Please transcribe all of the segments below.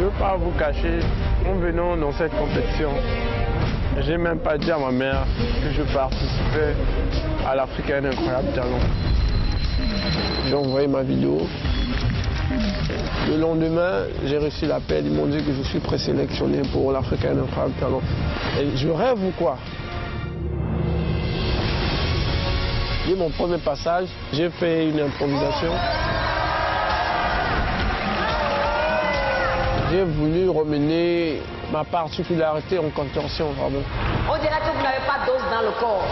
ne veux pas vous cacher, en venant dans cette compétition, j'ai même pas dit à ma mère que je participais à l'Afrique a un incroyable talent. J'ai envoyé ma vidéo. Le lendemain, j'ai reçu l'appel, ils m'ont dit que je suis présélectionné pour l'Afrique a un incroyable talent. Et je rêve ou quoi? Dès mon premier passage, j'ai fait une improvisation. J'ai voulu remener ma particularité en contorsion, vraiment. On dirait que vous n'avez pas d'os dans le corps.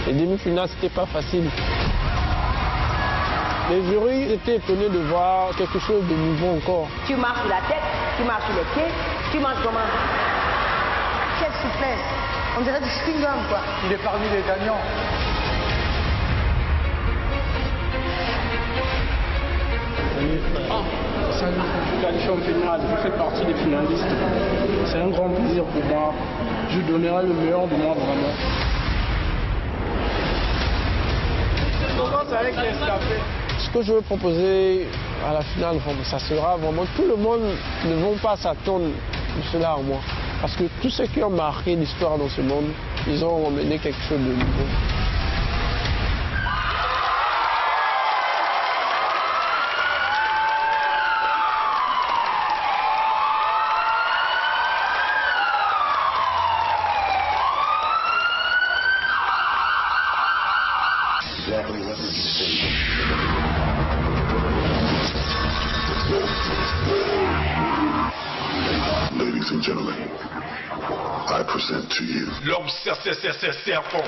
Les demi-finales, c'était pas facile. Les jurys étaient étonnés de voir quelque chose de nouveau encore. Tu marches sur la tête, tu marches sur les pieds, tu manges comment? Quelle souplesse. On dirait du chewing-gum, quoi. Il est parmi les gagnants. Qualifié en finale, je fais partie des finalistes. C'est un grand plaisir pour moi. Je donnerai le meilleur de moi, vraiment. Comment ça avec les escapés? Ce que je veux proposer à la finale, ça sera vraiment... Tout le monde ne va pas s'attendre de cela à moi. Parce que tous ceux qui ont marqué l'histoire dans ce monde, ils ont emmené quelque chose de nouveau. Ladies and gentlemen, I present to you l'homme serpent.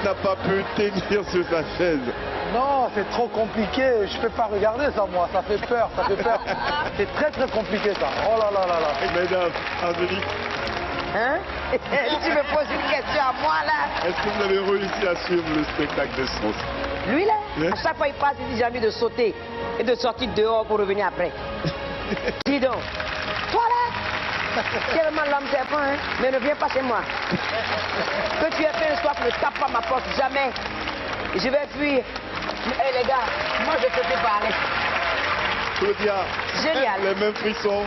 n'a pas pu tenir sur sa chaise. Non, c'est trop compliqué. Je peux pas regarder ça, moi. Ça fait peur, ça fait peur. C'est très très compliqué ça. Oh là là là là. Mesdames, Angélique. Hein? Tu me poses une question à moi là. Est-ce que vous avez réussi à suivre le spectacle de Sens? Lui là, à chaque fois il passe, il dit j'ai envie de sauter et de sortir dehors pour revenir après. Dis donc, toi là, tellement l'homme serpent, hein, mais ne viens pas chez moi. Que tu aies fait un soir, ne tape pas ma porte, jamais. Je vais fuir. Hé les gars, moi je peux te parler. Claudia, Génial. les mêmes frissons.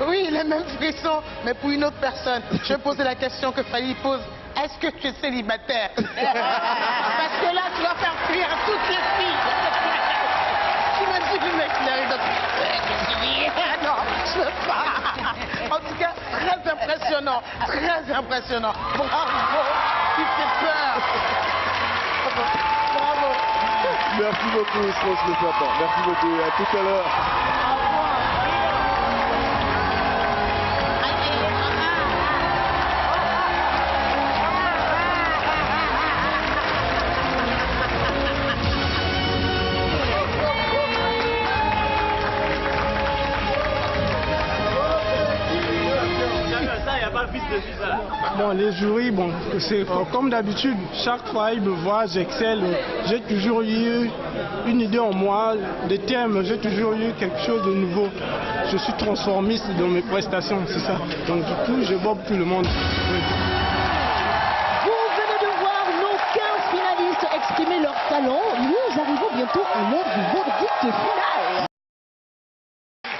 Oui, les mêmes frissons, mais pour une autre personne. Je vais poser la question que Fali pose. Est-ce que tu es célibataire? Parce que là, tu vas faire fuir toutes les filles. Tu me dis, le mec, il arrive dans... Non, je ne veux pas. En tout cas, très impressionnant. Très impressionnant. Bravo. Tu fais peur. Bravo. Merci beaucoup, Strauss le serpent. Merci beaucoup. À tout à l'heure. Bon, les jurys, bon, c'est comme d'habitude, chaque fois ils me voient, j'excelle. J'ai toujours eu une idée en moi, des thèmes, j'ai toujours eu quelque chose de nouveau. Je suis transformiste dans mes prestations, c'est ça. Donc du coup, je bobe tout le monde. Oui. Vous venez de voir nos 15 finalistes exprimer leur talent. Nous arrivons bientôt à l'heure du verdict final.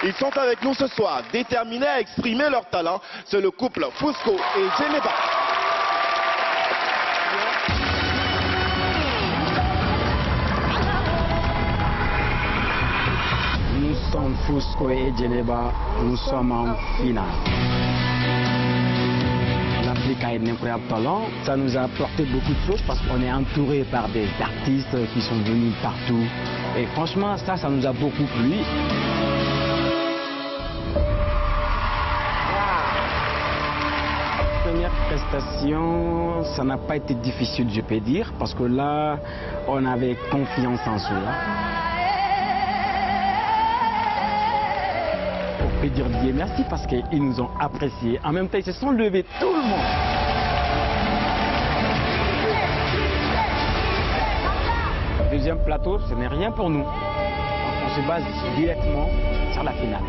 Ils sont avec nous ce soir, déterminés à exprimer leur talent. C'est le couple Fusco et Djeneba. Nous sommes Fusco et Djeneba, nous sommes en finale. L'Afrique a un incroyable talent, ça nous a apporté beaucoup de choses parce qu'on est entouré par des artistes qui sont venus partout. Et franchement, ça nous a beaucoup plu. Première prestation, ça n'a pas été difficile, je peux dire, parce que là, on avait confiance en soi. On peut dire Dieu merci parce qu'ils nous ont appréciés. En même temps, ils se sont levés, tout le monde. Deuxième plateau, ce n'est rien pour nous. On se base directement sur la finale.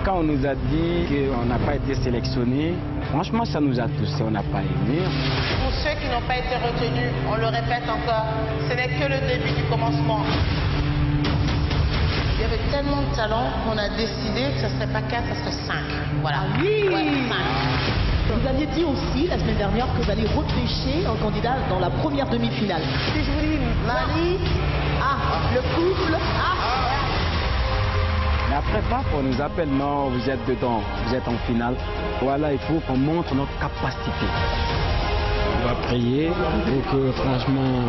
Quand on nous a dit qu'on n'a pas été sélectionné, franchement, ça nous a touché, on n'a pas aimé. Pour ceux qui n'ont pas été retenus, on le répète encore, ce n'est que le début du commencement. Il y avait tellement de talent qu'on a décidé que ce ne serait pas 4, ce serait 5. Voilà. Ah oui, ouais, 5. Vous aviez dit aussi la semaine dernière que vous allez repêcher un candidat dans la première demi-finale. Si je vous dis Mali, le couple, Mais après, parfois, on nous appelle, non, vous êtes dedans, vous êtes en finale. Voilà, il faut qu'on montre notre capacité. On va prier pour que, franchement,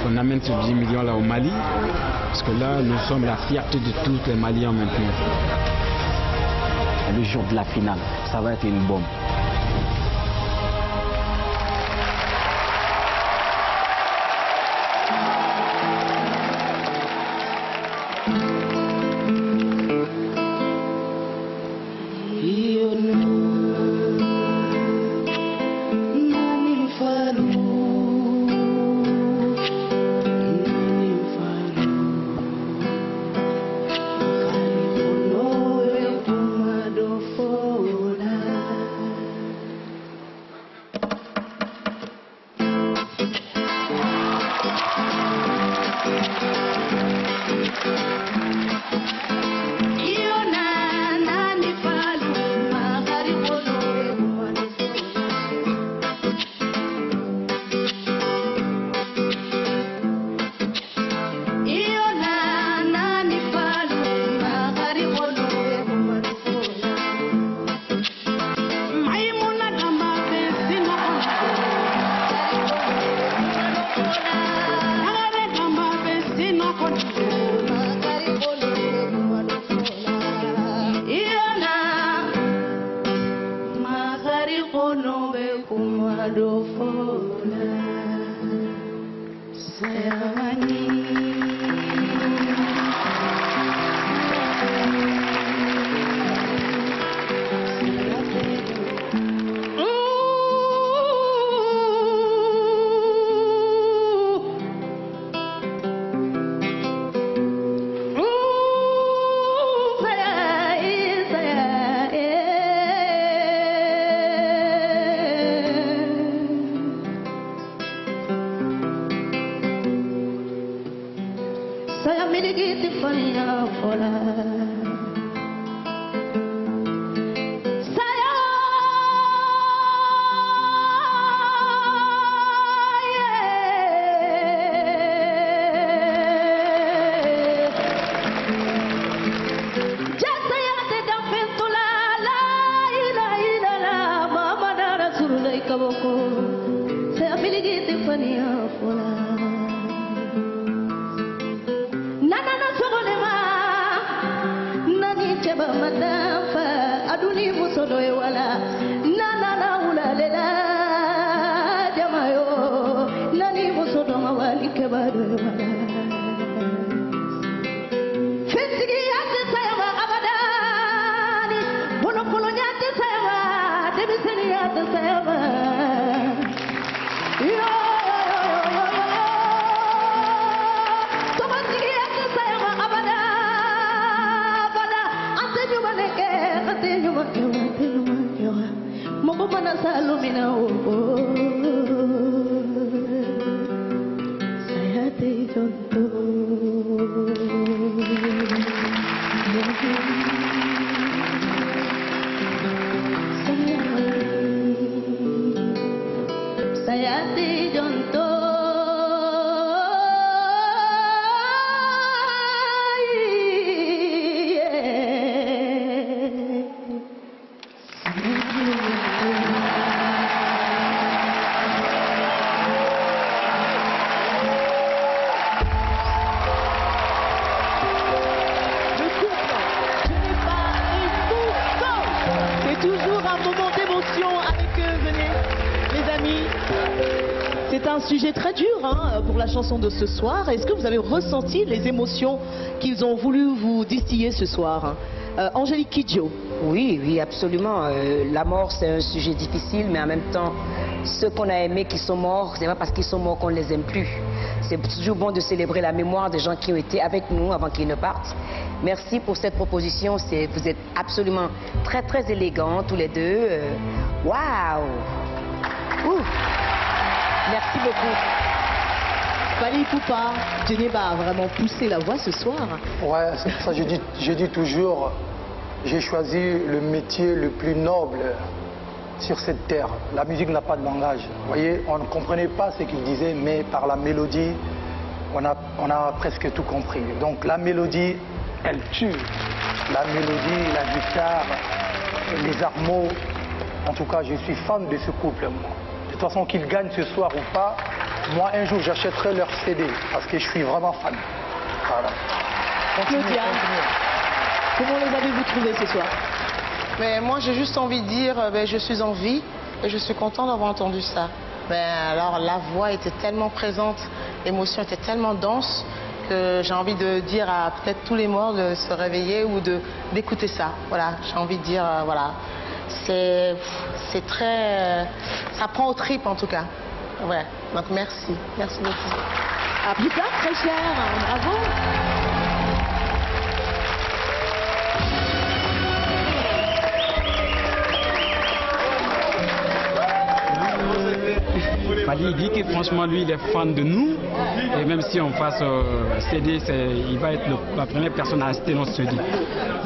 on amène ce 10 millions là au Mali. Parce que là, nous sommes la fierté de tous les Maliens maintenant. Le jour de la finale, ça va être une bombe. oko saya biligiti fania fola nana na sogonema nani cheba madafa aduni musodo e wala nana na ulalela jamayo nani musodo mawali kebado e wala fitigi ate sayama abadani bono kolonya ate sayama debiseni ate sayama yo tobantigi ate sayama abada abada ate nyumaneke ate nyumake ate nyumake mogo mana salumina o sayate jonto sayate jonto C'est un sujet très dur pour la chanson de ce soir. Est-ce que vous avez ressenti les émotions qu'ils ont voulu vous distiller ce soir? Angélique Kidjo. Oui, oui, absolument. La mort, c'est un sujet difficile, mais en même temps, ceux qu'on a aimés qui sont morts, c'est pas parce qu'ils sont morts qu'on ne les aime plus. C'est toujours bon de célébrer la mémoire des gens qui ont été avec nous avant qu'ils ne partent. Merci pour cette proposition. Vous êtes absolument très, très élégants, tous les deux. Waouh! Merci beaucoup. Fally Ipupa, Djeneba a vraiment poussé la voix ce soir. Ouais, c'est pour ça que je dis toujours, j'ai choisi le métier le plus noble sur cette terre. La musique n'a pas de langage. Vous voyez, on ne comprenait pas ce qu'il disait, mais par la mélodie, on a presque tout compris. Donc la mélodie, elle tue. La mélodie, la guitare, les harmonies. En tout cas, je suis fan de ce couple, moi. De toute façon, qu'ils gagnent ce soir ou pas, moi, un jour, j'achèterai leur CD parce que je suis vraiment fan. Voilà. Claudia, comment les avez-vous trouvés ce soir? Mais moi, j'ai juste envie de dire, je suis en vie et je suis content d'avoir entendu ça. Alors, la voix était tellement présente, l'émotion était tellement dense que j'ai envie de dire à peut-être tous les morts de se réveiller ou d'écouter ça. Voilà, j'ai envie de dire, voilà. C'est très... ça prend aux tripes en tout cas. Ouais, donc merci. Merci beaucoup. À plus tard, très cher. Bravo. Fally dit que franchement lui il est fan de nous et même si on fasse CD, il va être la première personne à acheter notre CD.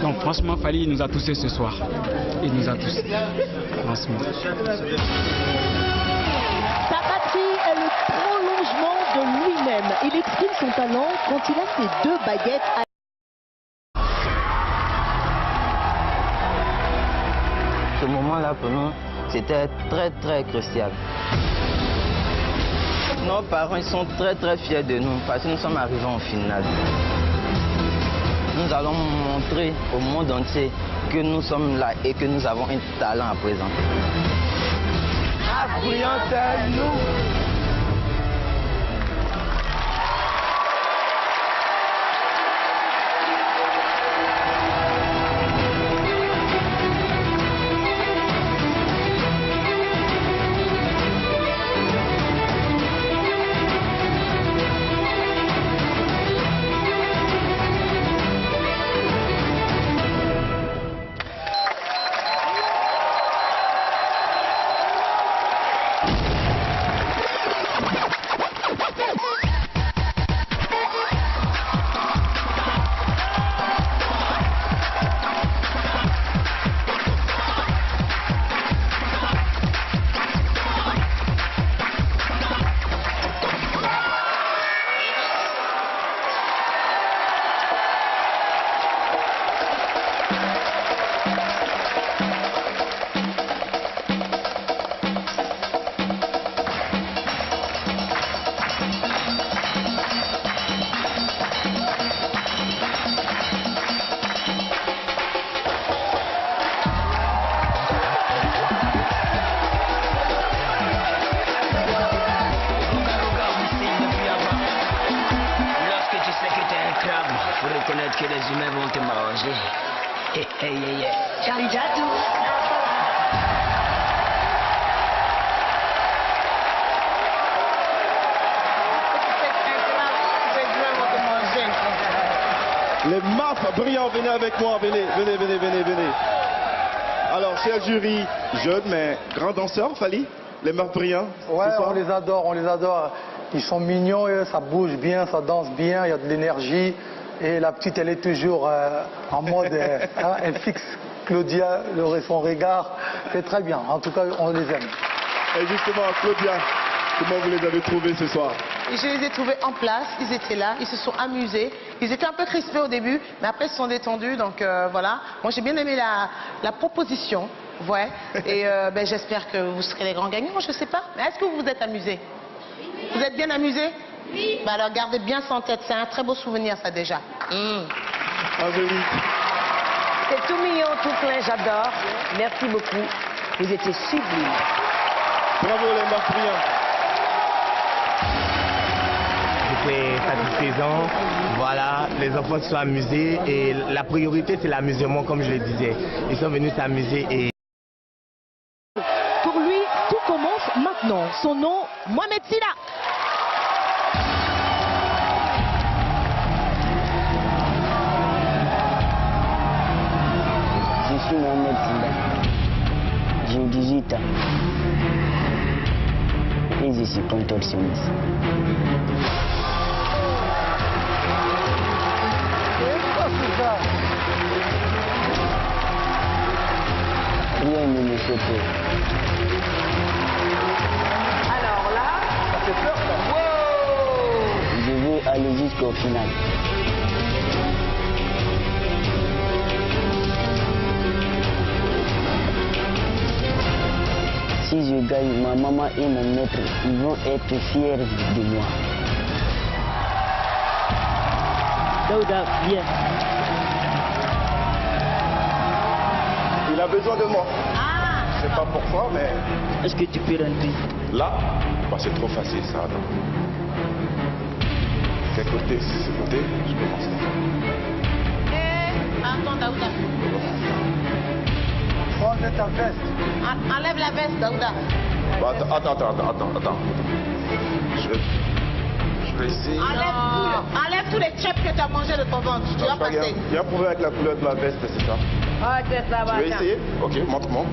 Donc franchement Fally nous a touchés ce soir. Il nous a touchés. Franchement. Sa batterie est le prolongement de lui-même. Il exprime son talent quand il a ses deux baguettes à... Ce moment-là pour nous, c'était très très crucial. Nos parents ils sont très très fiers de nous parce que nous sommes arrivés en finale. Nous allons montrer au monde entier que nous sommes là et que nous avons un talent à présenter. Appuyons-nous. Charlie Jadou. Les MAF brillants, venez avec moi, venez. Alors, cher jury, jeune mais grand danseur, Fally, les MAF brillants. Ouais, on les adore. Ils sont mignons, ça bouge bien, ça danse bien, il y a de l'énergie. Et la petite, elle est toujours en mode, elle fixe Claudia, son regard. C'est très bien, en tout cas, on les aime. Et justement, Claudia, comment vous les avez trouvés ce soir? Je les ai trouvés en place, ils étaient là, ils se sont amusés. Ils étaient un peu crispés au début, mais après ils se sont détendus, donc voilà. Moi j'ai bien aimé la proposition, ouais. Et j'espère que vous serez les grands gagnants, je sais pas. Mais est-ce que vous vous êtes amusés? Vous êtes bien amusés? Oui. Bah alors gardez bien ça en tête, c'est un très beau souvenir ça déjà. Angélique. C'est tout mignon, tout plein, j'adore. Merci beaucoup, vous étiez sublimes. Bravo les MAF brillants. C'était satisfaisant, voilà, les enfants se sont amusés et la priorité c'est l'amusement comme je le disais. Ils sont venus s'amuser et... Pour lui, tout commence maintenant. Son nom, Mohamed Silla. Je suis Mohamed Silla. J'ai 18 ans. Et je suis contorsionniste. Rien ne me fait peur. Alors là, ça fait peur ça. Wow! Je veux aller jusqu'au final. Si je gagne, ma maman et mon maître, ils vont être fiers de moi. Daouda, viens. Il a besoin de moi. Je sais pas pourquoi, mais... Est-ce que tu peux rentrer? Là, bah, c'est trop facile ça. Non. C'est côté, je commence. Attends, Daouda. Enlève ta veste. Enlève la veste, Daouda. Bah, attends. Je vais essayer. Enlève tous les chips que tu as mangé de ton ventre. Tu vas passer. Il y a un problème avec la couleur de ma veste, c'est ça? Ok, ça va. Tu veux essayer? Ok, montre-moi.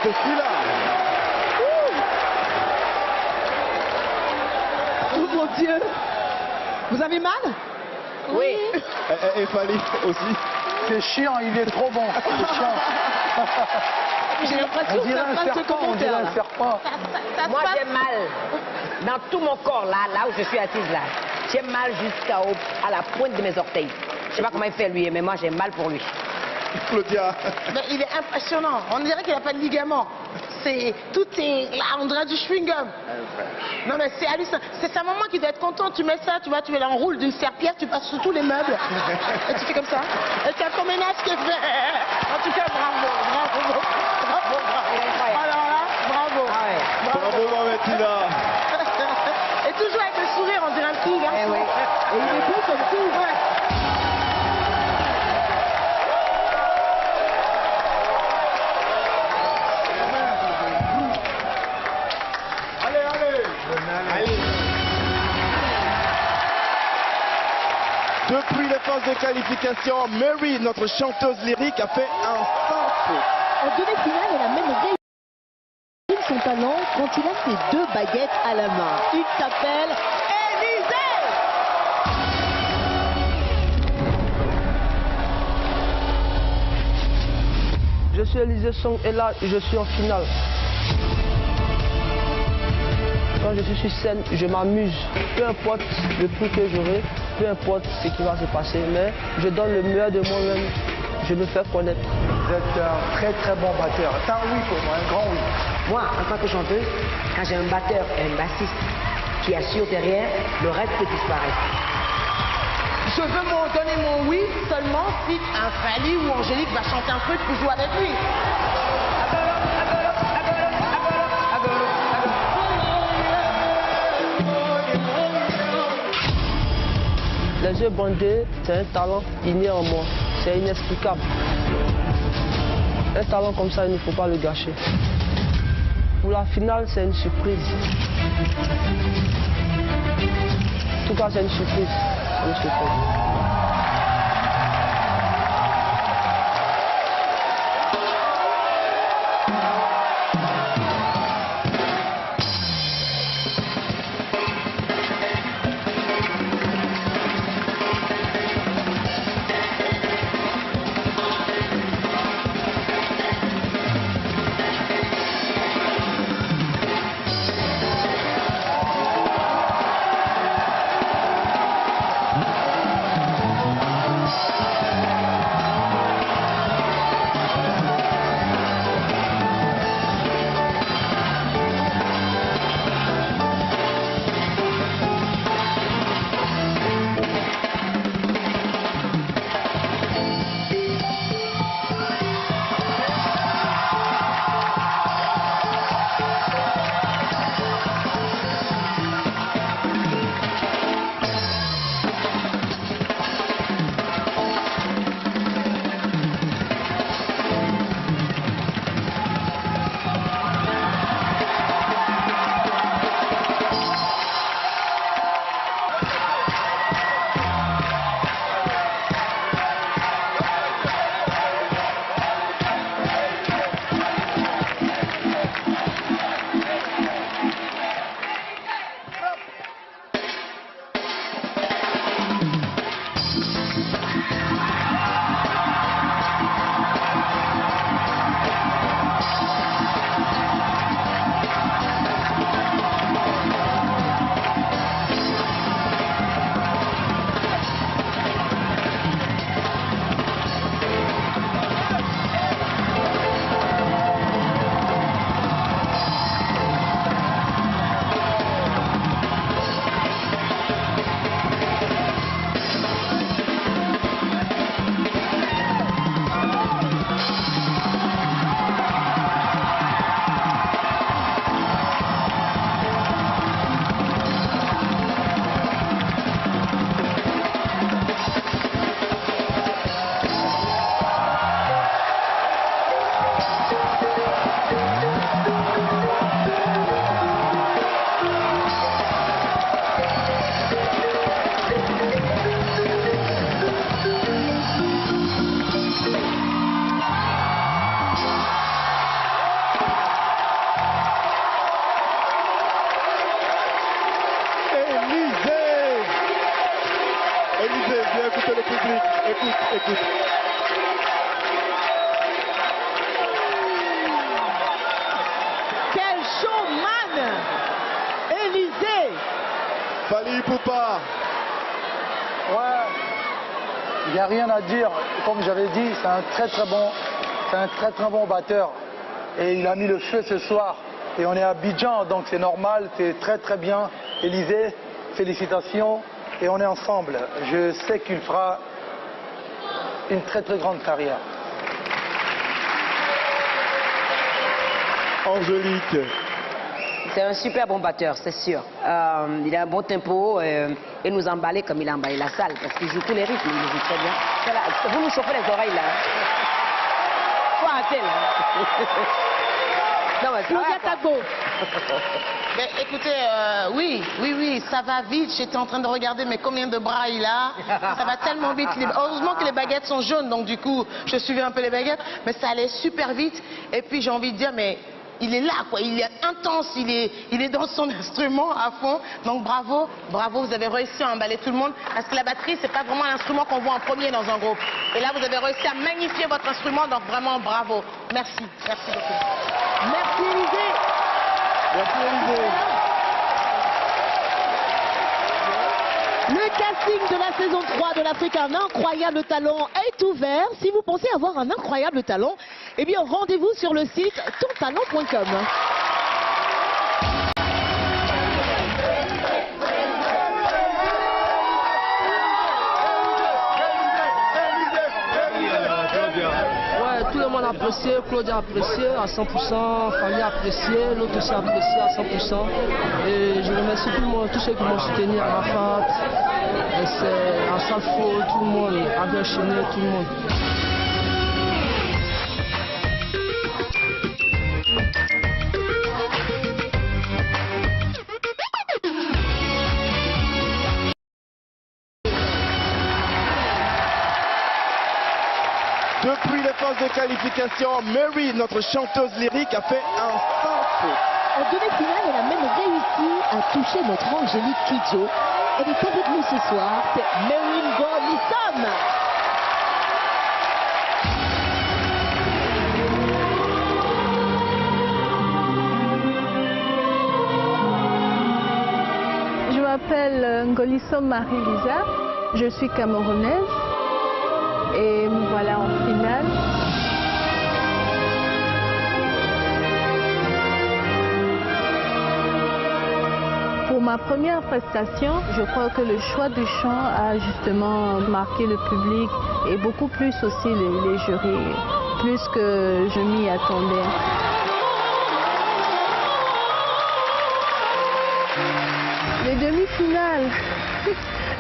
cette finale. Oh mon Dieu. Vous avez mal? Oui. Et Fali aussi. C'est chiant, il est trop bon. C'est chiant. J'ai l'impression que ça passe ce commentaire. Là. Moi, j'ai mal dans tout mon corps, là où je suis assise, là. J'ai mal jusqu'à la pointe de mes orteils. Je sais pas comment il fait, lui, mais moi, j'ai mal pour lui. Claudia. Mais il est impressionnant. On dirait qu'il n'a pas de ligament. Tout est là, on dirait du chewing-gum. Non mais c'est hallucinant. C'est sa maman qui doit être contente. Tu mets ça, tu vois, tu l'enroules d'une serpillère, tu passes sur tous les meubles. Et tu fais comme ça. Et tu as ton ménage qui est fait. En tout cas, bravo. Alors là, bravo. Ah ouais. Bravo Mametina. Et toujours avec le sourire, on dirait un petit garçon. Eh oui. Et il est beau comme tout, ouais. Depuis les phases de qualification, Mary, notre chanteuse lyrique, a fait un sans faute. En demi-finale, elle a même réussi son talent quand il a ses 2 baguettes à la main. Il s'appelle Élisée. Je suis Élisée Song et là, je suis en finale. Quand je suis sur scène, je m'amuse. Peu importe le prix que j'aurai, peu importe ce qui va se passer, mais je donne le meilleur de moi-même. Je me fais connaître. Vous êtes un très très bon batteur. C'est un oui pour moi, un grand oui. Moi, en tant que chanteuse, quand j'ai un batteur et un bassiste qui assure derrière, le reste peut disparaître. Je veux donner mon oui seulement si un Fali ou Angélique va chanter un truc pour jouer avec lui. Les yeux bandés, c'est un talent inné en moi. C'est inexplicable. Un talent comme ça, il ne faut pas le gâcher. Pour la finale, c'est une surprise. En tout cas, c'est une surprise. Une surprise. écouter le public. Écoute. Quel showman! Élysée! Fally Ipupa. Ouais, il n'y a rien à dire. Comme j'avais dit, c'est un très bon batteur. Et il a mis le feu ce soir. Et on est à Abidjan, donc c'est normal, c'est très bien. Élysée, félicitations. Et on est ensemble. Je sais qu'il fera une très grande carrière. Angélique. C'est un super bon batteur, c'est sûr. Il a un bon tempo et nous emballer comme il a emballé la salle. Parce qu'il joue tous les rythmes, il joue très bien. Voilà, vous nous chauffez les oreilles là. Faut arrêter là. Non, mais Claudia Tago. Mais écoutez, oui, ça va vite. J'étais en train de regarder, mais combien de bras il a. Ça va tellement vite. Heureusement que les baguettes sont jaunes, donc du coup, je suivais un peu les baguettes. Mais ça allait super vite. Et puis j'ai envie de dire, mais il est là, quoi. Il est intense, il est dans son instrument à fond. Donc bravo, vous avez réussi à emballer tout le monde. Parce que la batterie, c'est pas vraiment l'instrument qu'on voit en premier dans un groupe. Et là, vous avez réussi à magnifier votre instrument, donc vraiment bravo. Merci beaucoup. Merci Élysée. Merci Élysée. Le casting de la saison 3 de l'Afrique Un Incroyable Talent est ouvert. Si vous pensez avoir un incroyable talent, eh bien rendez-vous sur le site tontalent.com. Tout le monde a apprécié, Claudia a apprécié à 100%, Fally a apprécié, l'autre aussi a apprécié à 100%. Et je remercie tout le monde, tous ceux qui m'ont soutenu à la fête. C'est un sale faux, tout le monde a bien chaîné, tout le monde. Depuis les phases de qualification, Mary, notre chanteuse lyrique, a fait un sans faute. En demi-finale, elle a même réussi à toucher notre Angélique Kidjo. Elle est avec nous ce soir, c'est Mary Ngo Lissom. Je m'appelle Ngoliso Marie-Lisa, je suis camerounaise et me voilà en finale. Pour ma première prestation, je crois que le choix du chant a justement marqué le public et beaucoup plus aussi les jurys, plus que je m'y attendais. Les demi-finales,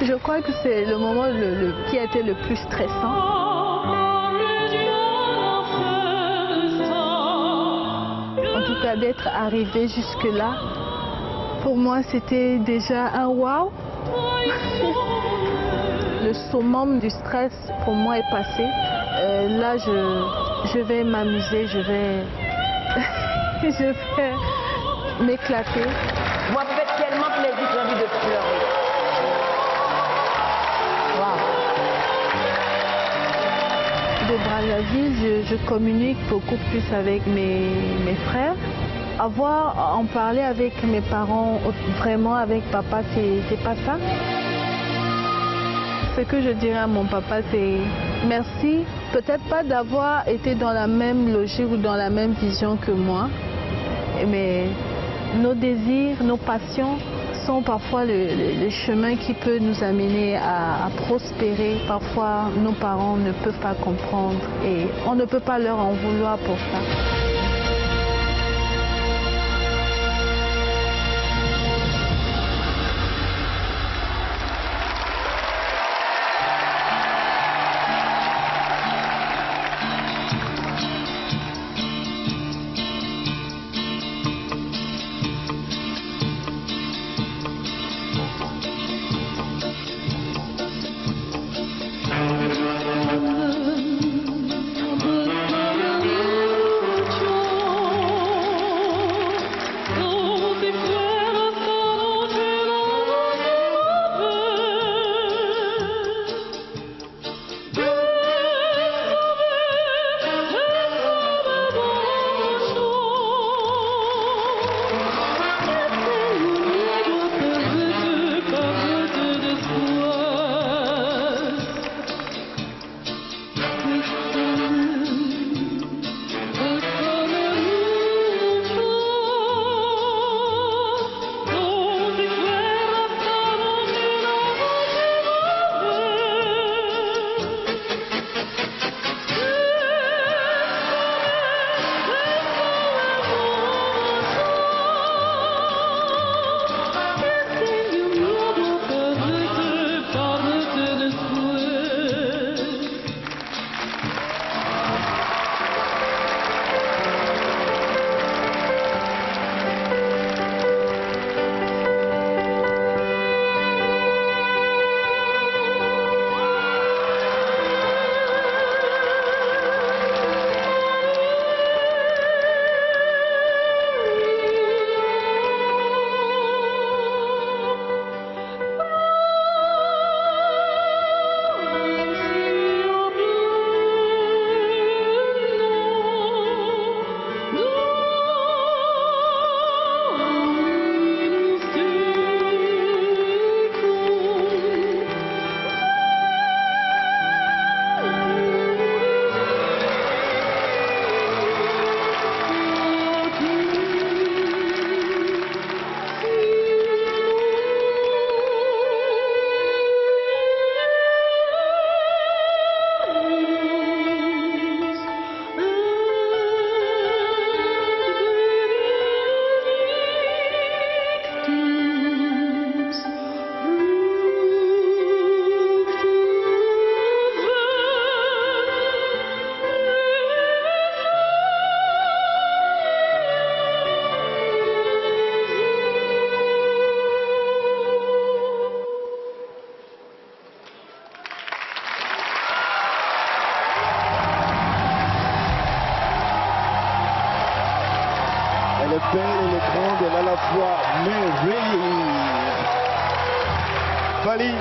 je crois que c'est le moment qui a été le plus stressant. En tout cas, d'être arrivé jusque-là, pour moi, c'était déjà un wow. Le summum du stress, pour moi, est passé. Là, je vais m'amuser, je vais m'éclater. Moi, ça fait tellement plaisir que j'ai envie de pleurer. De Brazzaville, je communique beaucoup plus avec mes frères. En parler avec mes parents, vraiment avec papa, c'est pas ça. Ce que je dirais à mon papa, c'est merci. Peut-être pas d'avoir été dans la même logique ou dans la même vision que moi, mais nos désirs, nos passions sont parfois le chemin qui peut nous amener à prospérer. Parfois, nos parents ne peuvent pas comprendre et on ne peut pas leur en vouloir pour ça. Fally,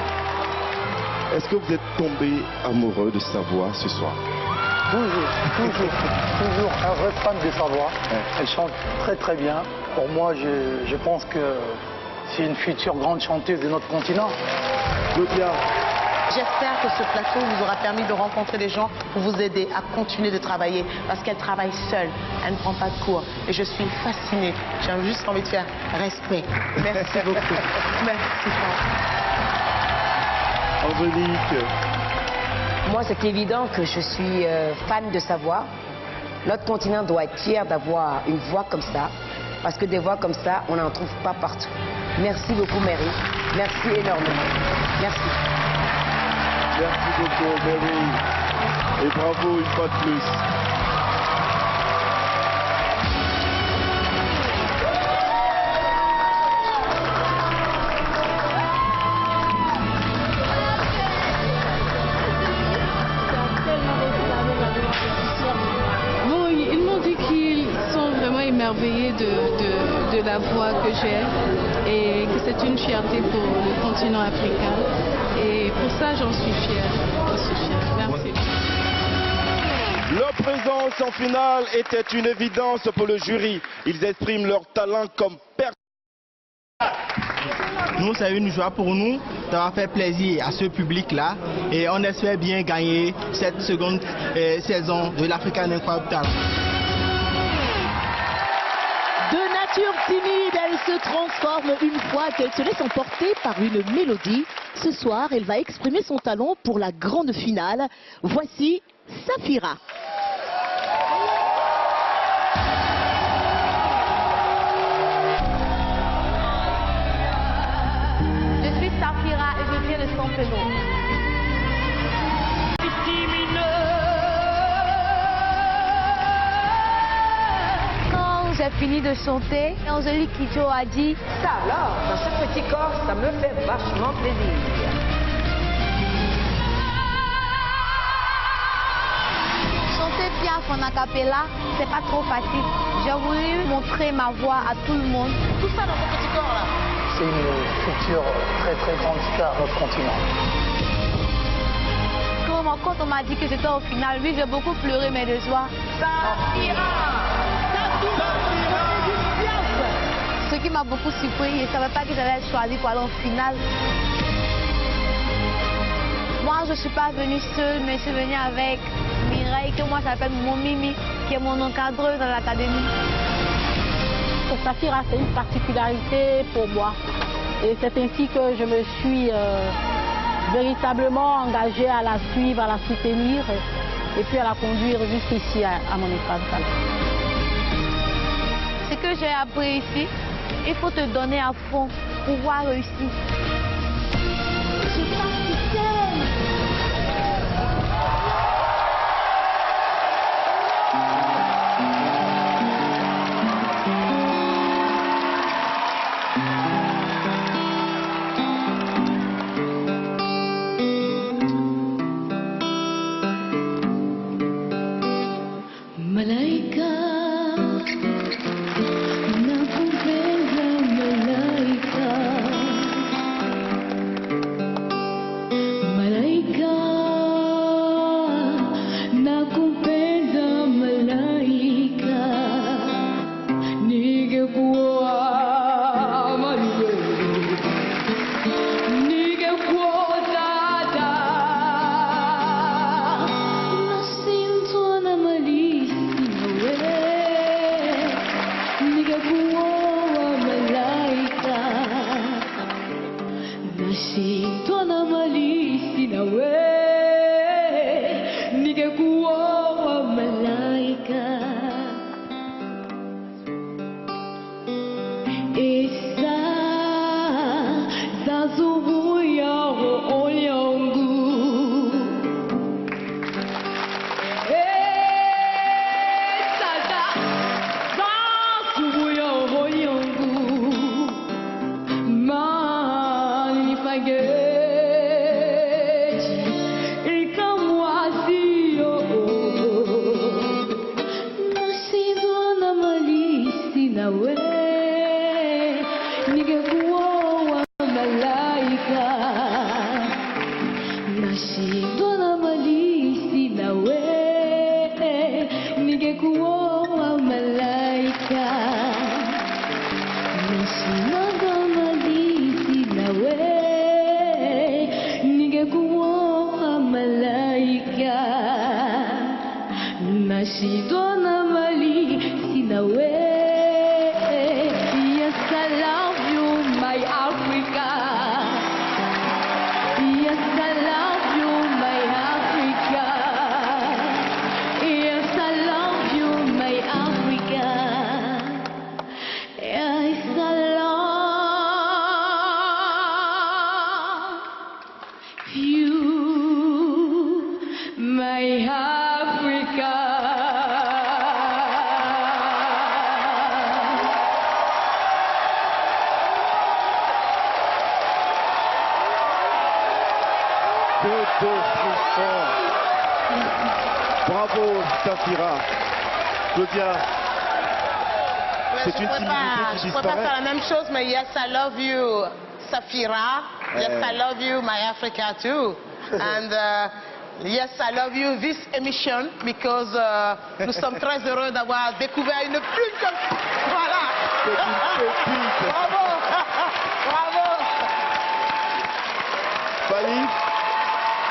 est-ce que vous êtes tombé amoureux de sa voix ce soir? Toujours un vrai fan de sa voix. Elle chante très très bien. Pour moi, je pense que c'est une future grande chanteuse de notre continent. Claudia. J'espère que ce plateau vous aura permis de rencontrer des gens pour vous aider à continuer de travailler parce qu'elle travaille seule, elle ne prend pas de cours et je suis fascinée. J'ai juste envie de faire respect. Merci beaucoup. Merci. Angélique. Moi, c'est évident que je suis fan de sa voix. Notre continent doit être fier d'avoir une voix comme ça parce que des voix comme ça, on n'en trouve pas partout. Merci beaucoup, Mary. Merci énormément. Merci. Merci beaucoup, Mary. Et bravo une fois de plus. Bon, ils m'ont dit qu'ils sont vraiment émerveillés de la voix que j'ai et que c'est une fierté pour le continent africain. Et pour ça, j'en suis fière. Merci. Leur présence en finale était une évidence pour le jury. Ils expriment leur talent comme personne. Nous, c'est une joie pour nous d'avoir fait plaisir à ce public-là et on espère bien gagner cette seconde saison de l'African Incroyable Talent. De nature timide, elle se transforme une fois qu'elle se laisse emporter par une mélodie. Ce soir, elle va exprimer son talent pour la grande finale. Voici Safira. Je suis Safira et je viens de Saint-Pénon. Quand j'ai fini de chanter, Angélique Kidjo a dit ça alors, dans ce petit corps, ça me fait vachement plaisir. chanter Piaf en acapella, c'est pas trop facile. J'ai voulu montrer ma voix à tout le monde. Tout ça dans ce petit corps là. C'est une future très très grande star de notre continent. Quand on m'a dit que j'étais au final, oui, j'ai beaucoup pleuré, mais de joie. Ce qui m'a beaucoup surpris, je ne savais pas que j'allais être choisie pour aller en finale. Moi, je ne suis pas venue seule, mais je suis venue avec Mireille, que moi j'appelle mon Mimi, qui est mon encadreuse dans l'académie. Safira, c'est une particularité pour moi. Et c'est ainsi que je me suis véritablement engagée à la suivre, à la soutenir et puis à la conduire jusqu'ici à mon écran. Ce que j'ai appris ici, il faut te donner à fond pour pouvoir réussir. Nigga, whoa, I'm a malaika. nashindwa na mali sina we, ningekuwa malaika. Nashindwa na mali sina we, ningekuwa malaika. Nashindwa na mali sina we. Yes, I love you, my Africa. Yes, I love you, my Africa. Yes, I love you, my Africa. Yes, I love you, my Africa. Bravo, Safira. Claudia, c'est une timidité qui Je peux pas faire disparaît. la même chose, mais yes, I love you, Safira. Yes, I love you, my Africa too. And yes, I love you, this emission, because nous sommes très heureux d'avoir découvert une plume comme ça. Voilà. Bravo. Bravo. Fali.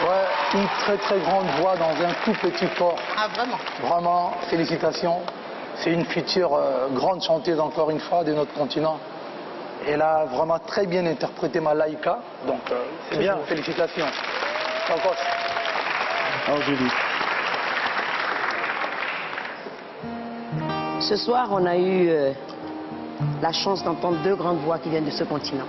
Ouais, une très très grande voix dans un tout petit corps. Ah, vraiment? Vraiment, félicitations. C'est une future grande chanteuse, encore une fois, de notre continent. Elle a vraiment très bien interprété Malaika. Donc, c'est bien, félicitations. Encore. Angélique. Ce soir, on a eu la chance d'entendre deux grandes voix qui viennent de ce continent.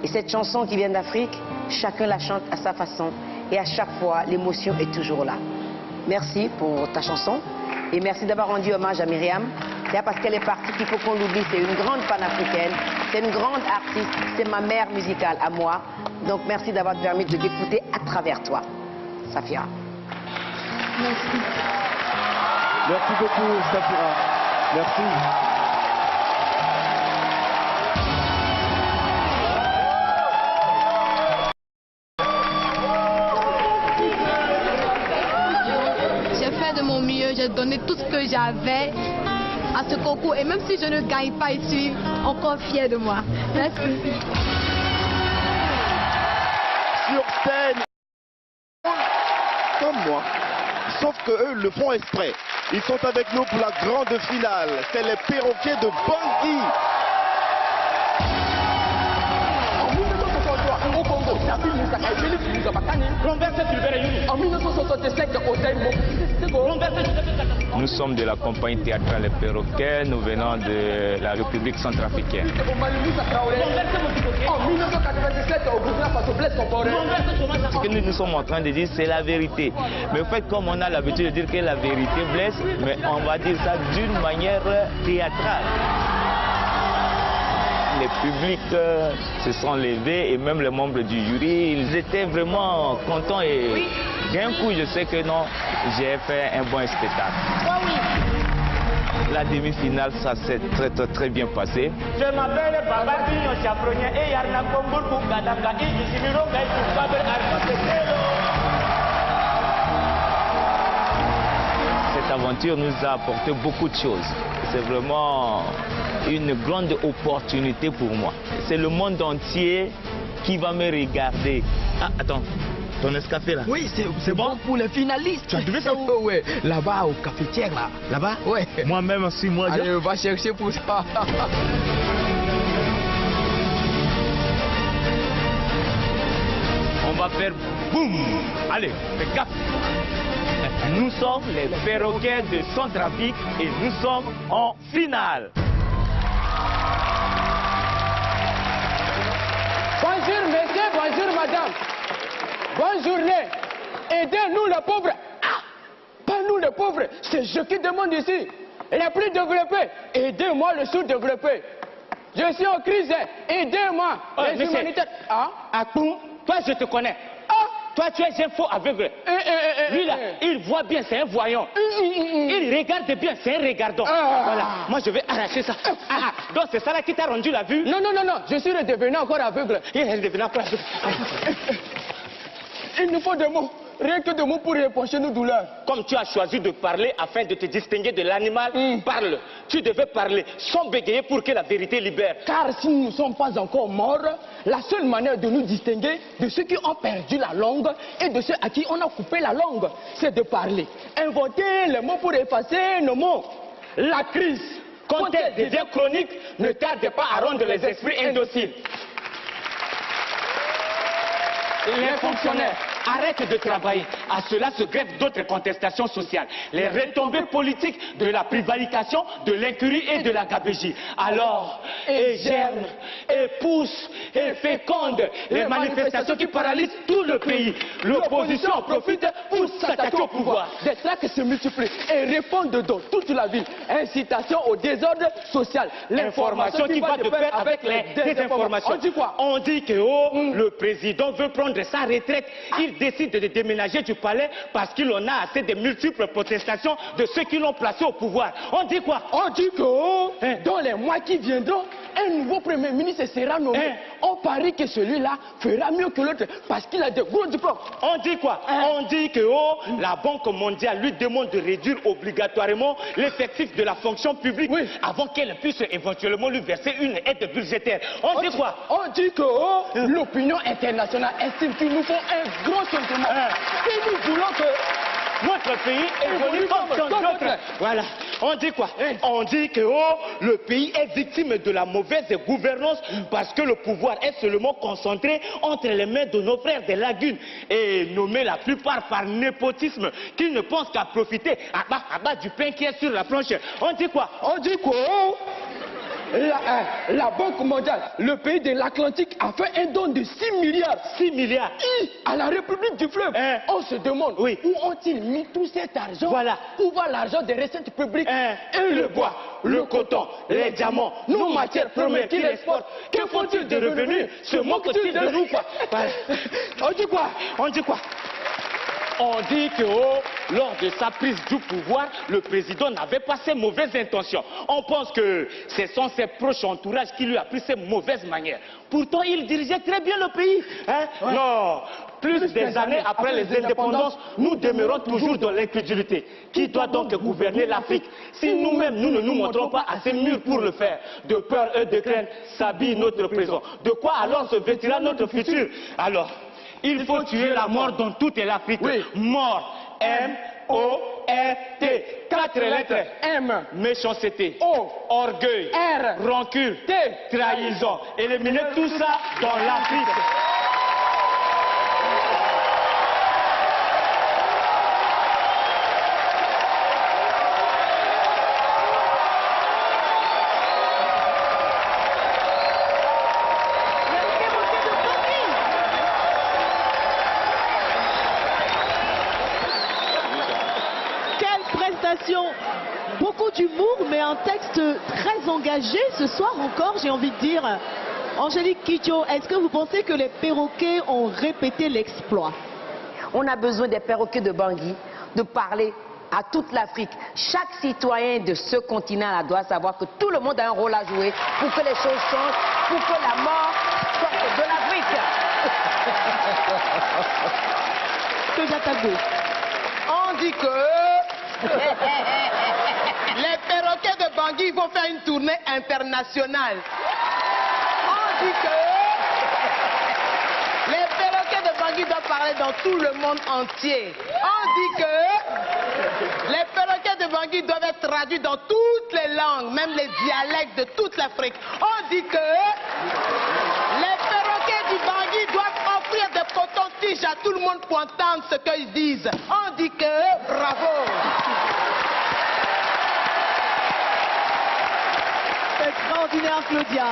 Et cette chanson qui vient d'Afrique, chacun la chante à sa façon. Et à chaque fois, l'émotion est toujours là. Merci pour ta chanson. Et merci d'avoir rendu hommage à Myriam. C'est parce qu'elle est partie qu'il faut qu'on l'oublie. C'est une grande panafricaine. C'est une grande artiste. C'est ma mère musicale à moi. Donc merci d'avoir permis de l'écouter à travers toi. Safira. Merci. Merci beaucoup, Safira. Merci. J'ai fait de mon mieux, j'ai donné tout ce que j'avais à ce concours. Et même si je ne gagne pas, je suis encore fière de moi. Merci. Sur scène, comme moi, sauf que eux le font exprès. Ils sont avec nous pour la grande finale. C'est les perroquets de Bangui. Au Congo, David Moussaka et Félix Moussabakani renversent Silver Yuri. En 1965, au Taïmo. Nous sommes de la compagnie théâtrale Les Perroquets, nous venons de la République centrafricaine. En 1997, au Burkina Faso, Blaise Compaoré. Ce que nous nous sommes en train de dire, c'est la vérité. Mais en fait, comme on a l'habitude de dire que la vérité blesse, mais on va dire ça d'une manière théâtrale. Les publics se sont levés et même les membres du jury, ils étaient vraiment contents et d'un coup je sais que non, j'ai fait un bon spectacle. La demi-finale, ça s'est très bien passé. Je m'appelle Babadi Chapronia et Yarna Kombourou Gadanga et Isimiro Gaïtou Babel Arpasekelo. Cette aventure nous a apporté beaucoup de choses. C'est vraiment une grande opportunité pour moi. C'est le monde entier qui va me regarder. Ah, attends, ton escafé là? Oui, c'est bon pour les finalistes. Tu as trouvé ça où? Ouais, là-bas au cafetière là. Là-bas? Ouais. Moi-même aussi, moi. Allez, va chercher pour ça. On va faire boum. Allez, fais gaffe. Nous sommes les perroquets de Centrafrique et nous sommes en finale. Bonjour monsieur, bonjour madame. Bonne journée. Aidez-nous les pauvres. Ah, pas nous les pauvres, c'est je qui demande ici. Les plus développés, aidez-moi le sous-développé. Je suis en crise, aidez-moi. Les humanitaires. Ah, toi je te connais. Toi, tu es un faux aveugle. Lui, là, il voit bien, c'est un voyant. Il regarde bien, c'est un regardant. Voilà. Moi, je vais arracher ça. Donc, c'est ça là qui t'a rendu la vue? Non, non, non, non. Je suis redevenu encore aveugle. Il est redevenu encore aveugle. Il nous faut des mots. Rien que des mots pour épancher nos douleurs. Comme tu as choisi de parler afin de te distinguer de l'animal, parle. Tu devais parler sans bégayer pour que la vérité libère. Car si nous ne sommes pas encore morts, la seule manière de nous distinguer de ceux qui ont perdu la langue et de ceux à qui on a coupé la langue, c'est de parler. Inventer les mots pour effacer nos mots. La crise, quand elle devient chronique, ne tarde pas à rendre les esprits indociles. Les fonctionnaires arrêtent de travailler. À cela se greffent d'autres contestations sociales. Les retombées politiques de la prévarication, de l'incurie et de la gabégie. Alors, et germe, et pousse, et féconde les manifestations qui paralysent tout le pays. L'opposition en profite pour s'attaquer au pouvoir. Des traques se multiplient et répondent dans toute la ville. Incitation au désordre social. L'information qui va de pair avec les désinformations. On dit quoi? On dit que le président veut prendre sa retraite. Il décide de déménager du palais parce qu'il en a assez de multiples protestations de ceux qui l'ont placé au pouvoir. On dit quoi? On dit que dans les mois qui viendront, un nouveau premier ministre sera nommé. On parie que celui-là fera mieux que l'autre parce qu'il a de gros diplômes. On dit quoi? On dit que la Banque mondiale lui demande de réduire obligatoirement l'effectif de la fonction publique avant qu'elle puisse éventuellement lui verser une aide budgétaire. On dit quoi? On dit que l'opinion internationale estime qu'il nous faut un gros changement. Si nous voulons que notre pays évolue comme d'autres. Voilà. On dit quoi? On dit que le pays est victime de la mauvaise gouvernance parce que le pouvoir est seulement concentré entre les mains de nos frères des lagunes et nommé la plupart par népotisme, qui ne pensent qu'à profiter à bas du pain qui est sur la planche. On dit quoi? On dit quoi? La Banque mondiale, le pays de l'Atlantique, a fait un don de 6 milliards. 6 milliards à la République du Fleuve. On se demande où ont-ils mis tout cet argent? Voilà. Où va l'argent des recettes publiques? Et le bois, le coton, les diamants, nos matières premières qu'ils exportent. Que font-ils de revenus? Se moquent-ils de nous, quoi? On dit quoi? On dit quoi? On dit que lors de sa prise du pouvoir, le président n'avait pas ses mauvaises intentions. On pense que ce sont ses proches entourages qui lui ont pris ses mauvaises manières. Pourtant, il dirigeait très bien le pays. Non, plus des années après les indépendances, nous demeurons toujours dans l'incrédulité. Qui doit donc gouverner l'Afrique si nous-mêmes, nous ne nous montrons pas assez mûrs pour le faire? De peur et de crainte s'habille notre présent. De quoi alors se vêtira notre futur? Alors, il faut tuer la mort dans toute l'Afrique. Mort. M-O-R-T. 4 lettres. M. Méchanceté. O. Orgueil. R. Rancune. T. Trahison. Éliminer tout ça dans l'Afrique. Beaucoup d'humour, mais un texte très engagé ce soir encore, j'ai envie de dire. Angélique Kidjo, est-ce que vous pensez que les perroquets ont répété l'exploit? On a besoin des perroquets de Bangui de parler à toute l'Afrique. Chaque citoyen de ce continent doit savoir que tout le monde a un rôle à jouer pour que les choses changent, pour que la mort sorte de l'Afrique. On dit que les perroquets de Bangui vont faire une tournée internationale. On dit que les perroquets de Bangui doivent parler dans tout le monde entier. On dit que les perroquets de Bangui doivent être traduits dans toutes les langues, même les dialectes de toute l'Afrique. On dit que les perroquets du Bangui doivent offrir des cotons-tiges à tout le monde pour entendre ce qu'ils disent. On dit que bravo. Extraordinaire, Claudia.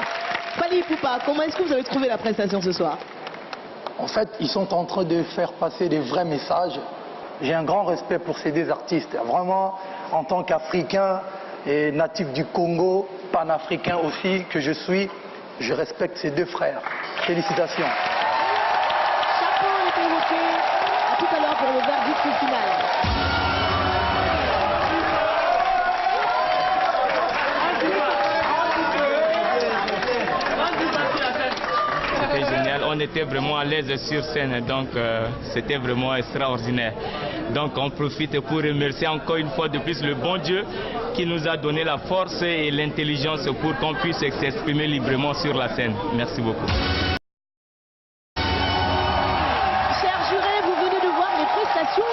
Fally Ipupa, comment est-ce que vous avez trouvé la prestation ce soir? En fait, ils sont en train de faire passer des vrais messages. J'ai un grand respect pour ces deux artistes. Vraiment, en tant qu'Africain et natif du Congo, panafricain aussi que je suis, je respecte ces deux frères. Félicitations. Chapeau les perroquets. À tout à l'heure pour le verdict final. C'était génial. On on était vraiment à l'aise sur scène, donc c'était vraiment extraordinaire. Donc on profite pour remercier encore une fois de plus le bon Dieu qui nous a donné la force et l'intelligence pour qu'on puisse s'exprimer librement sur la scène. Merci beaucoup.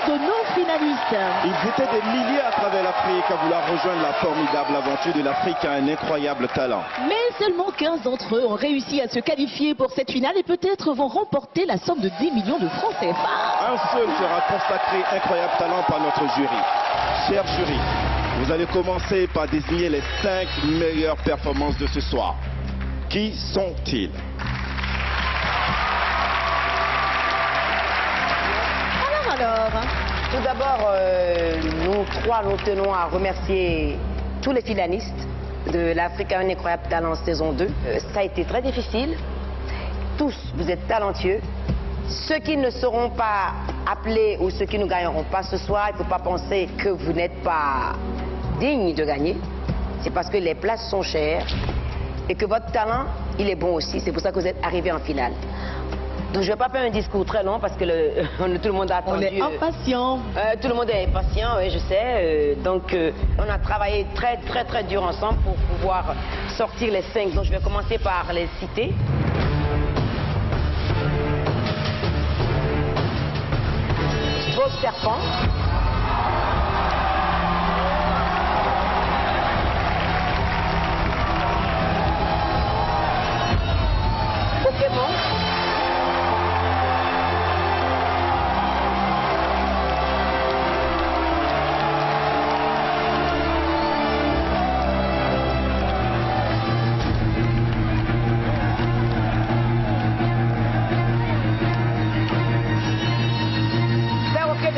De nos finalistes. Ils étaient des milliers à travers l'Afrique à vouloir rejoindre la formidable aventure de l'Afrique à un incroyable talent. Mais seulement 15 d'entre eux ont réussi à se qualifier pour cette finale et peut-être vont remporter la somme de 10 millions de francs CFA. Un seul sera consacré incroyable talent par notre jury. Cher jury, vous allez commencer par désigner les 5 meilleures performances de ce soir. Qui sont-ils? Tout d'abord, nous trois, nous tenons à remercier tous les finalistes de l'Afrique a un incroyable talent saison 2. Ça a été très difficile. Tous, vous êtes talentueux. Ceux qui ne seront pas appelés ou ceux qui ne gagneront pas ce soir, il ne faut pas penser que vous n'êtes pas dignes de gagner. C'est parce que les places sont chères et que votre talent, il est bon aussi. C'est pour ça que vous êtes arrivés en finale. Donc je ne vais pas faire un discours très long parce que tout le monde a attendu. On est impatient. Tout le monde est impatient, oui, je sais. Donc on a travaillé très dur ensemble pour pouvoir sortir les 5. Donc je vais commencer par les citer. Beau serpent. Pokémon.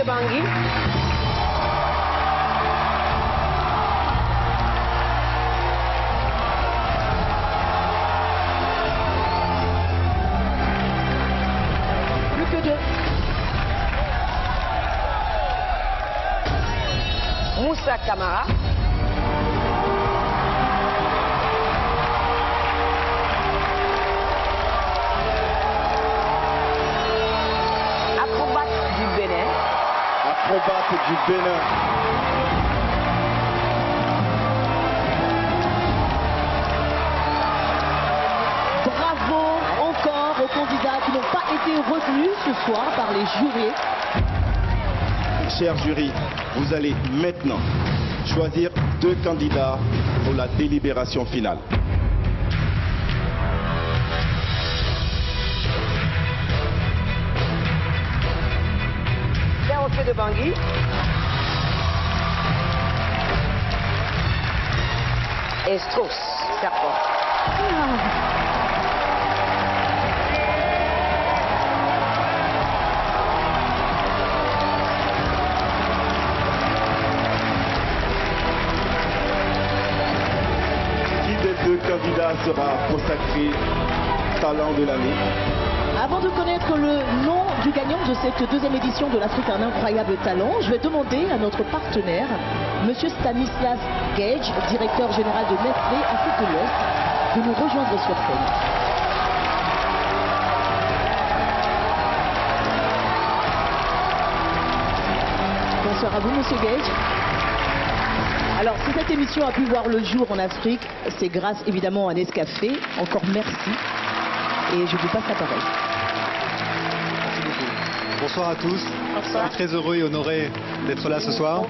Bangui. Plus que 2. Moussa Camara. Acrobate du Bénin. Acrobate du Bénin. Bravo encore aux candidats qui n'ont pas été retenus ce soir par les jurés. Cher jury, vous allez maintenant choisir 2 candidats pour la délibération finale. De Bangui. Et Strauss, serpent. Qui des 2 candidats sera consacré talent de l'année? Avant de connaître le nom du gagnant de cette 2e édition de l'Afrique un incroyable talent, je vais demander à notre partenaire, Monsieur Stanislas Gage, directeur général de Nestlé Afrique de l'Ouest, de nous rejoindre sur scène. Bonsoir à vous, Monsieur Gage. Alors, si cette émission a pu voir le jour en Afrique, c'est grâce évidemment à Nescafé. Encore merci. Et je vous passe la parole. Bonsoir à tous. Je suis très heureux et honoré d'être là ce soir.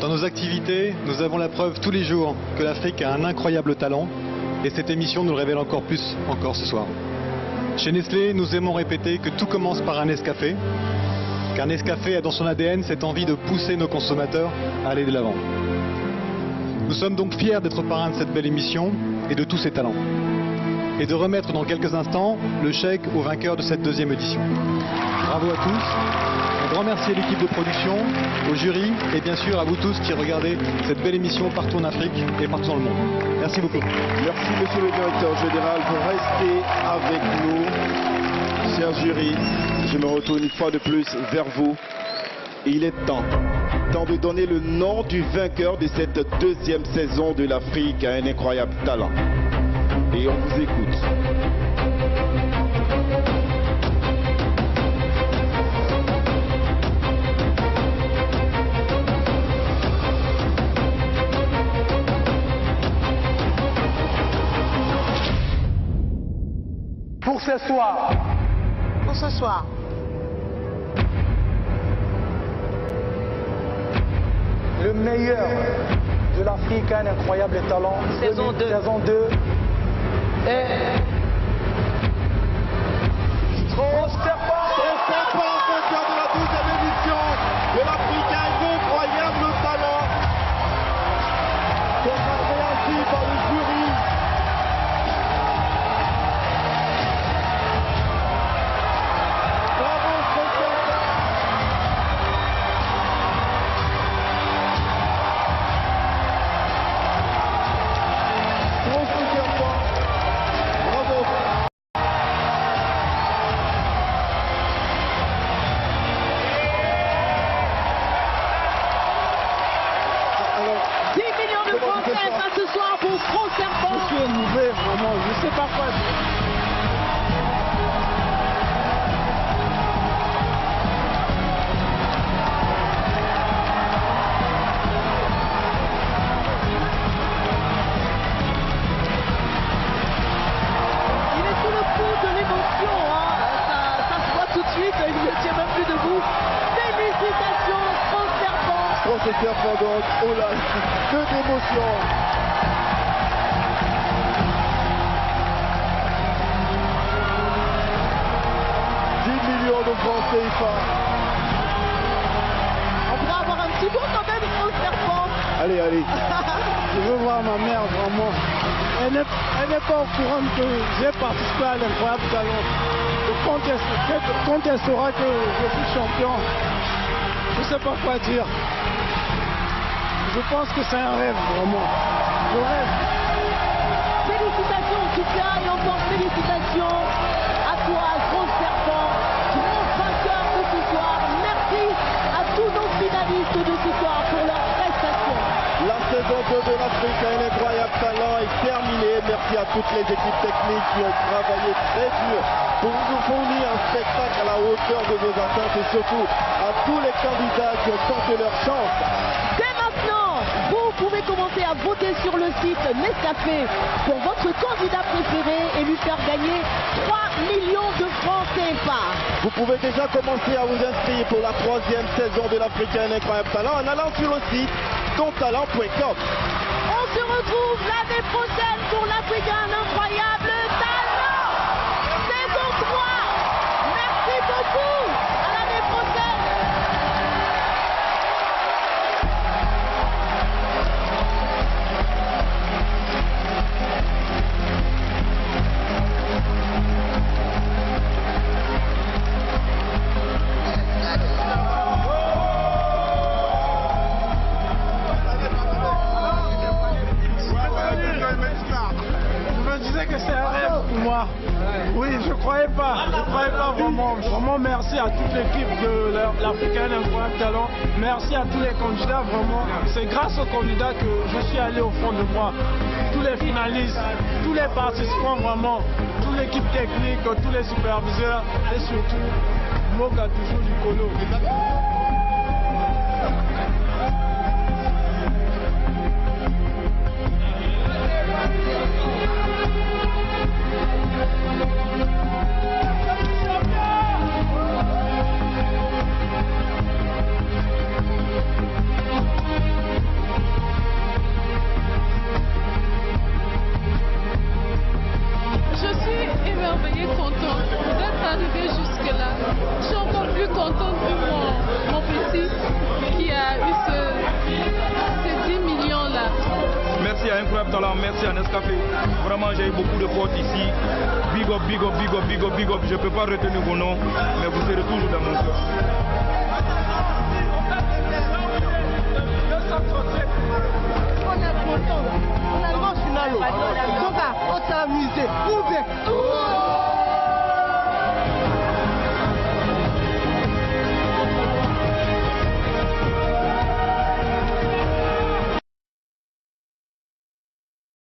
Dans nos activités, nous avons la preuve tous les jours que l'Afrique a un incroyable talent. Et cette émission nous le révèle encore plus ce soir. Chez Nestlé, nous aimons répéter que tout commence par un Nescafé. Car Nescafé a dans son ADN cette envie de pousser nos consommateurs à aller de l'avant. Nous sommes donc fiers d'être parrains de cette belle émission et de tous ces talents. Et de remettre dans quelques instants le chèque aux vainqueurs de cette 2e édition. Bravo à tous. Un grand merci à l'équipe de production, au jury et bien sûr à vous tous qui regardez cette belle émission partout en Afrique et partout dans le monde. Merci beaucoup. Merci monsieur le directeur général, vous restez avec nous. Cher jury, je me retourne une fois de plus vers vous. Il est temps de donner le nom du vainqueur de cette 2e saison de l'Afrique à un incroyable talent. Et on vous écoute. ce soir. Pour ce soir. Le meilleur de l'Afrique, un incroyable talent. Saison 2. Saison 2. Et... Strauss Serpent. Vainqueur de la 12e édition de l'Africain, incroyable talent. Consacré ainsi par le jury. Bravo Strauss Serpent. Strauss Serpent. Bravo. Ce soir pour Strauss Serpent. Je suis émouvé, vraiment, je ne sais pas quoi dire. Il est sous le coup de l'émotion, hein. Ça se voit tout de suite, il ne tient même plus debout. Félicitations Strauss Serpent. Strauss Serpent donc, oh là, que d'émotion. De francs CFA. On pourrait avoir un petit mot quand même, Strauss Serpent. Allez, allez. Je veux voir ma mère vraiment. Elle n'est pas au courant que j'ai participé à l'incroyable talent. Quand elle saura que je suis champion, je ne sais pas quoi dire. Je pense que c'est un rêve, vraiment. Je rêve. Félicitations en tout cas, et encore félicitations à toi, Strauss Serpent. De ce soir. Merci à tous nos finalistes de ce soir pour leur prestation. La saison 2 de l'Afrique, un incroyable talent est terminée. Merci à toutes les équipes techniques qui ont travaillé très dur pour nous fournir un spectacle à la hauteur de vos attentes et surtout à tous les candidats qui ont tenté leur chance. Dès maintenant, vous pouvez commencer à voter sur le site Nescafé pour votre candidat préféré et lui faire gagner 3 millions de francs CFA. Vous pouvez déjà commencer à vous inscrire pour la 3e saison de l'Africain Incroyable Talent en allant sur le site tontalent.com. On se retrouve l'année prochaine pour l'Africain Incroyable Talent. Saison 3. Merci beaucoup. À l'année prochaine. Que c'est un rêve pour moi. Oui, je croyais pas vraiment. Vraiment merci à toute l'équipe de l'Africain Incroyable Talent. Merci à tous les candidats, vraiment. C'est grâce aux candidats que je suis allé au fond de moi. Tous les finalistes, tous les participants, vraiment. Toute l'équipe technique, tous les superviseurs et surtout Moga toujours du Colo. Merci à Incroyable Talent, merci à Nescafé. Vraiment, j'ai eu beaucoup de potes ici. Big up, big up, big up, big up, big up. Je ne peux pas retenir vos noms, mais vous serez toujours dans mon cœur. On est content. On est en finale. On s'est amusé.